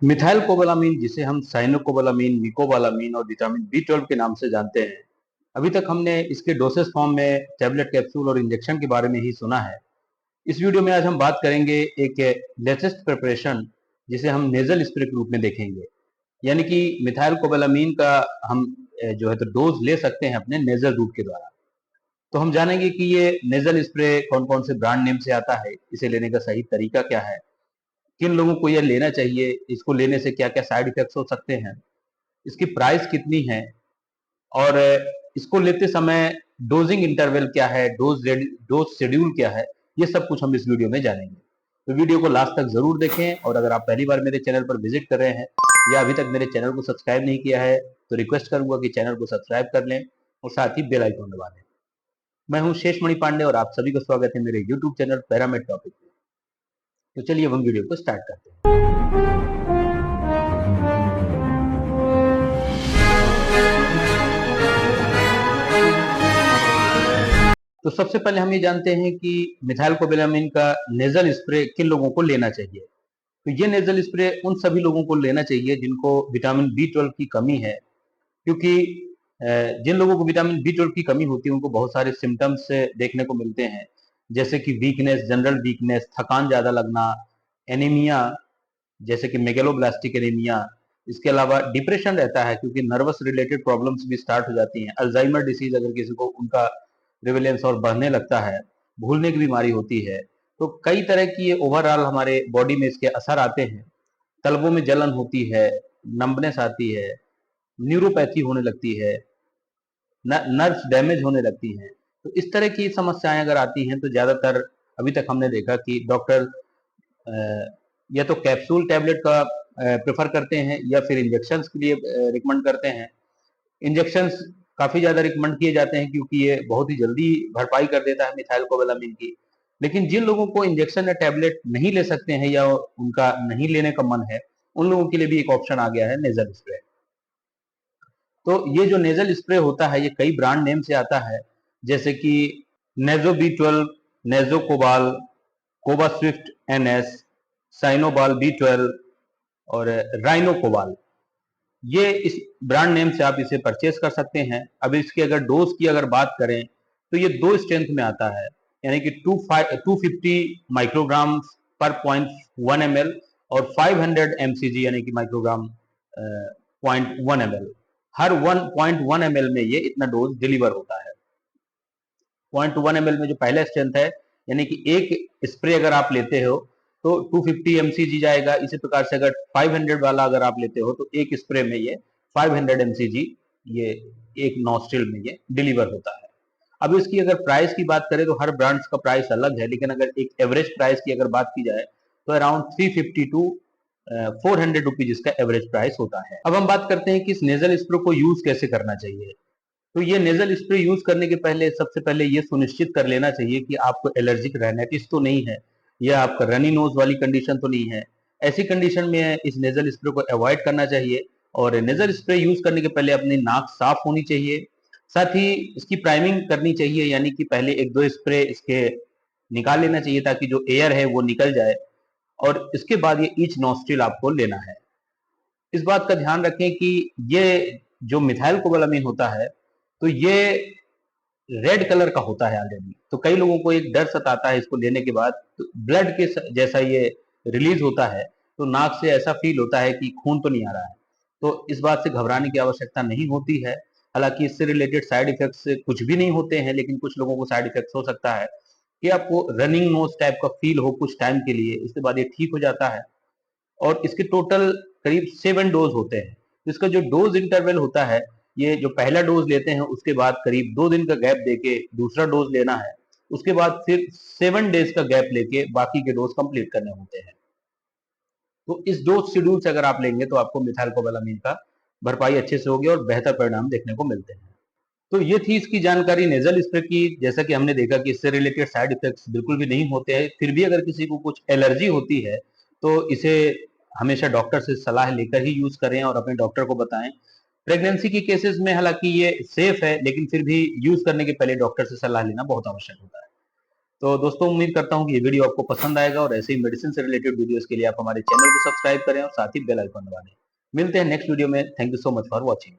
मिथाइल-कोबालामीन जिसे हम साइनो-कोबालामीन, मिकोबालामीन और विटामिन बी 12 के नाम से जानते हैं। अभी तक हमने इसके डोसेज फॉर्म में टैबलेट, कैप्सूल और इंजेक्शन के बारे में ही सुना है। इस वीडियो में आज हम बात करेंगे एक लेटेस्ट प्रिपरेशन जिसे हम नेजल स्प्रे के रूप में देखेंगे। यानी कि मिथाइल-कोबालामीन का हम जो है तो डोज ले सकते हैं अपने नेजल रूट के द्वारा। तो हम जानेंगे कि ये नेजल स्प्रे कौन-कौन से ब्रांड नेम से आता है, इसे लेने का सही तरीका क्या है, किन लोगों को यह लेना चाहिए, इसको लेने से क्या-क्या साइड इफेक्ट्स हो सकते हैं, इसकी प्राइस कितनी है और इसको लेते समय डोजिंग इंटरवल क्या है, डोज शेड्यूल क्या है, ये सब कुछ हम इस वीडियो में जानेंगे। तो वीडियो को लास्ट तक जरूर देखें और अगर आप पहली बार मेरे चैनल पर विजिट कर रहे हैं या अभी तक मेरे चैनल को सब्सक्राइब नहीं किया है तो रिक्वेस्ट करूंगा कि चैनल को सब्सक्राइब कर लें और साथ ही बेल आइकन दबा दें। मैं हूं शेषमणि पांडे और आप सभी का स्वागत है मेरे यूट्यूब चैनल पैरामेड टॉपिक में। तो चलिए अब हम वीडियो को स्टार्ट करते हैं। तो सबसे पहले हम ये जानते हैं कि मिथाइल-कोबालामीन का नेजल स्प्रे किन लोगों को लेना चाहिए। तो ये नेजल स्प्रे उन सभी लोगों को लेना चाहिए जिनको विटामिन बी 12 की कमी है, क्योंकि जिन लोगों को विटामिन बी 12 की कमी होती है उनको बहुत सारे सिम्टम्स देखने को मिलते हैं, जैसे कि वीकनेस, जनरल वीकनेस, थकान ज्यादा लगना, एनीमिया जैसे कि मेगलोब्लास्टिक एनीमिया, इसके अलावा डिप्रेशन रहता है क्योंकि नर्वस रिलेटेड प्रॉब्लम्स भी स्टार्ट हो जाती हैं। अल्जाइमर डिसीज अगर किसी को उनका प्रिवेलेंस और बढ़ने लगता है, भूलने की बीमारी होती है, तो कई तरह की ये ओवरऑल हमारे बॉडी में इसके असर आते हैं। तलवों में जलन होती है, नंबनेस आती है, न्यूरोपैथी होने लगती है, नर्व्स डैमेज होने लगती हैं। तो इस तरह की समस्याएं अगर आती हैं तो ज्यादातर अभी तक हमने देखा कि डॉक्टर या तो कैप्सूल टैबलेट का प्रेफर करते हैं या फिर इंजेक्शंस के लिए रिकमेंड करते हैं। इंजेक्शंस काफी ज्यादा रिकमेंड किए जाते हैं क्योंकि ये बहुत ही जल्दी भरपाई कर देता है मिथाइल-कोबालामीन की। लेकिन जिन लोगों को इंजेक्शन या टैबलेट नहीं ले सकते हैं या उनका नहीं लेने का मन है, उन लोगों के लिए भी एक ऑप्शन आ गया है नेजल स्प्रे। तो ये जो नेजल स्प्रे होता है ये कई ब्रांड नेम से आता है, जैसे कि नेजो बी 12, नेजो कोबाल, कोबा स्विफ्ट NS, साइनोबाल बी 12 और राइनो कोबाल। ये इस ब्रांड नेम से आप इसे परचेज कर सकते हैं। अब इसकी अगर डोज की अगर बात करें तो ये 2 स्ट्रेंथ में आता है, यानी कि 250 माइक्रोग्राम पर 0.1 ml और 500 mcg यानी कि माइक्रोग्राम 0.1 ml। हर 1.1 ml में ये इतना डोज डिलीवर होता है। 0.1 ml में जो पहला स्ट्रेंथ है, यानी कि एक स्प्रे अगर आप लेते हो तो 250 mcg जाएगा। इसी प्रकार से अगर 500 वाला अगर आप लेते हो तो एक स्प्रे में ये 500 mcg ये एक नॉस्ट्रिल में ये डिलीवर होता है। अब इसकी अगर प्राइस की बात करें तो हर ब्रांड्स का प्राइस अलग है, लेकिन अगर एक एवरेज प्राइस की अगर बात की जाए तो अराउंड 350 टू 400 रुपीज इसका एवरेज प्राइस होता है। अब हम बात करते हैं कि इस नेजल स्प्रे को यूज कैसे करना चाहिए। तो ये नेजल स्प्रे यूज करने के पहले सबसे पहले ये सुनिश्चित कर लेना चाहिए कि आपको एलर्जिक राइनाइटिस तो नहीं है या आपका रनी नोज वाली कंडीशन तो नहीं है। ऐसी कंडीशन में इस नेजल स्प्रे को अवॉइड करना चाहिए और नेजल स्प्रे यूज करने के पहले अपनी नाक साफ होनी चाहिए। साथ ही इसकी प्राइमिंग करनी चाहिए, यानी कि पहले एक दो स्प्रे इसके निकाल लेना चाहिए ताकि जो एयर है वो निकल जाए और इसके बाद ये ईच नॉस्ट्रिल आपको लेना है। इस बात का ध्यान रखें कि ये जो मिथाइल कोबालामीन होता है तो ये रेड कलर का होता है ऑलरेडी, तो कई लोगों को एक डर सताता है इसको लेने के बाद, तो ब्लड के जैसा ये रिलीज होता है तो नाक से ऐसा फील होता है कि खून तो नहीं आ रहा है। तो इस बात से घबराने की आवश्यकता नहीं होती है। हालांकि इससे रिलेटेड साइड इफेक्ट्स कुछ भी नहीं होते हैं, लेकिन कुछ लोगों को साइड इफेक्ट्स हो सकता है कि आपको रनिंग नोज टाइप का फील हो कुछ टाइम के लिए, इसके बाद ये ठीक हो जाता है। और इसके टोटल करीब 7 डोज होते हैं। तो इसका जो डोज इंटरवल होता है, ये जो पहला डोज लेते हैं उसके बाद करीब 2 दिन का गैप देके दूसरा डोज लेना है, उसके बाद फिर 7 डेज का गैप लेके बाकी के डोज कंप्लीट करने होते हैं। तो इस डोज शेड्यूल से अगर आप लेंगे तो आपको मिथाइल कोबालामीन का भरपाई अच्छे से होगी और बेहतर परिणाम देखने को मिलते हैं। तो ये थी इसकी जानकारी नेजल स्प्रे की। जैसा कि हमने देखा कि इससे रिलेटेड साइड इफेक्ट्स बिल्कुल भी नहीं होते हैं, फिर भी अगर किसी को कुछ एलर्जी होती है तो इसे हमेशा डॉक्टर से सलाह लेकर ही यूज करें और अपने डॉक्टर को बताएं। प्रेगनेंसी के केसेस में हालांकि ये सेफ है, लेकिन फिर भी यूज करने के पहले डॉक्टर से सलाह लेना बहुत आवश्यक होता है। तो दोस्तों उम्मीद करता हूँ कि ये वीडियो आपको पसंद आएगा और ऐसे ही मेडिसिन से रिलेटेड वीडियोस के लिए आप हमारे चैनल को सब्सक्राइब करें और साथ ही बेल आइकन दबा दें। मिलते हैं नेक्स्ट वीडियो में। Thank you so much for watching.